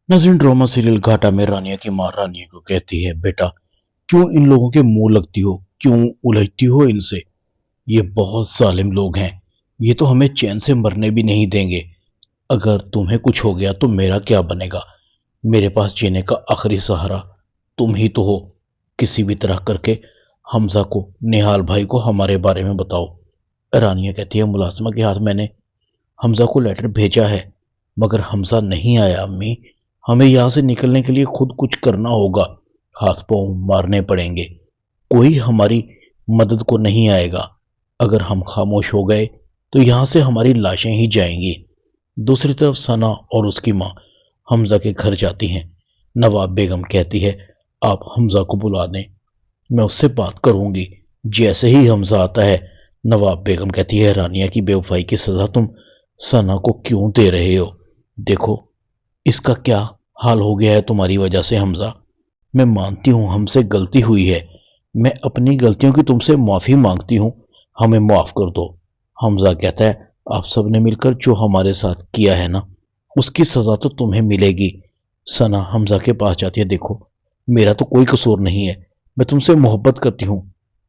नाज़रीन, drama serial घाटा में रानिया की मां रानिया को कहती है, बेटा क्यों इन लोगों के मुंह लगती हो, क्यों उलझती हो इनसे। ये बहुत जालिम लोग हैं, ये तो हमें चैन से मरने भी नहीं देंगे। अगर तुम्हें कुछ हो गया तो मेरा क्या बनेगा। मेरे पास जीने का आखिरी सहारा तुम ही तो हो। किसी भी तरह करके हमजा को, निहाल भाई को हमारे बारे में बताओ। रानिया कहती है, मुलाजमा के हाथ मैंने हमजा को लेटर भेजा है, मगर हमजा नहीं आया। अम्मी, हमें यहां से निकलने के लिए खुद कुछ करना होगा। हाथ पांव मारने पड़ेंगे, कोई हमारी मदद को नहीं आएगा। अगर हम खामोश हो गए तो यहां से हमारी लाशें ही जाएंगी। दूसरी तरफ सना और उसकी मां हमजा के घर जाती हैं। नवाब बेगम कहती है, आप हमजा को बुला दें, मैं उससे बात करूंगी। जैसे ही हमजा आता है, नवाब बेगम कहती है, रानिया की बेवफाई की सजा तुम सना को क्यों दे रहे हो। देखो इसका क्या हाल हो गया है तुम्हारी वजह से। हमजा, मैं मानती हूं हमसे गलती हुई है, मैं अपनी गलतियों की तुमसे माफी मांगती हूं, हमें माफ कर दो। हमजा कहता है, आप सबने मिलकर जो हमारे साथ किया है ना, उसकी सजा तो तुम्हें मिलेगी। सना हमजा के पास जाती है, देखो मेरा तो कोई कसूर नहीं है, मैं तुमसे मोहब्बत करती हूँ।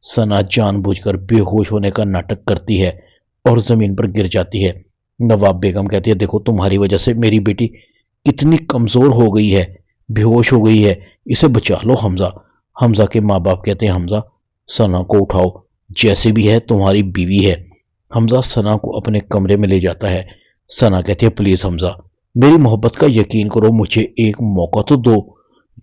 सना जानबूझकर बेहोश होने का नाटक करती है और जमीन पर गिर जाती है। नवाब बेगम कहती है, देखो तुम्हारी वजह से मेरी बेटी कितनी कमजोर हो गई है, बेहोश हो गई है, इसे बचा लो हमजा। हमजा के माँ बाप कहते हैं, हमजा सना को उठाओ, जैसे भी है तुम्हारी बीवी है। हमजा सना को अपने कमरे में ले जाता है। सना कहती है, प्लीज हमजा, मेरी मोहब्बत का यकीन करो, मुझे एक मौका तो दो।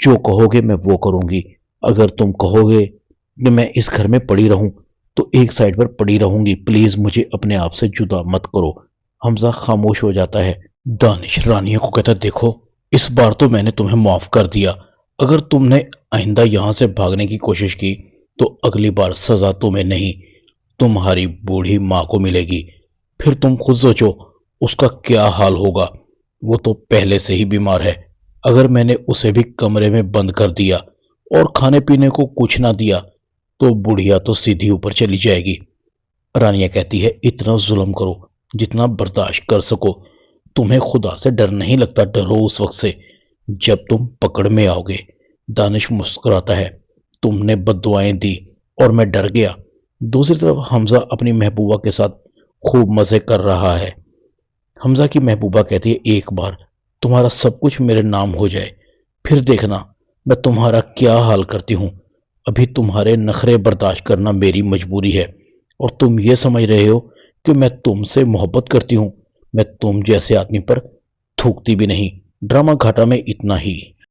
जो कहोगे मैं वो करूंगी। अगर तुम कहोगे कि मैं इस घर में पड़ी रहूं तो एक साइड पर पड़ी रहूंगी, प्लीज मुझे अपने आप से जुदा मत करो। हमजा खामोश हो जाता है। दानिश रानिया को कहता है, देखो इस बार तो मैंने तुम्हें माफ कर दिया, अगर तुमने आइंदा यहां से भागने की कोशिश की तो अगली बार सजा तुम्हें नहीं, तुम्हारी बूढ़ी मां को मिलेगी। फिर तुम खुद सोचो उसका क्या हाल होगा, वो तो पहले से ही बीमार है। अगर मैंने उसे भी कमरे में बंद कर दिया और खाने पीने को कुछ ना दिया तो बुढ़िया तो सीधी ऊपर चली जाएगी। रानिया कहती है, इतना जुल्म करो जितना बर्दाश्त कर सको। तुम्हें खुदा से डर नहीं लगता, डरो उस वक्त से जब तुम पकड़ में आओगे। दानिश मुस्कुराता है, तुमने बद्दुआएं दी और मैं डर गया। दूसरी तरफ हमजा अपनी महबूबा के साथ खूब मजे कर रहा है। हमजा की महबूबा कहती है, एक बार तुम्हारा सब कुछ मेरे नाम हो जाए, फिर देखना मैं तुम्हारा क्या हाल करती हूँ। अभी तुम्हारे नखरे बर्दाश्त करना मेरी मजबूरी है, और तुम ये समझ रहे हो कि मैं तुमसे मोहब्बत करती हूँ। मैं तुम जैसे आदमी पर थूकती भी नहीं। ड्रामा घाटा में इतना ही।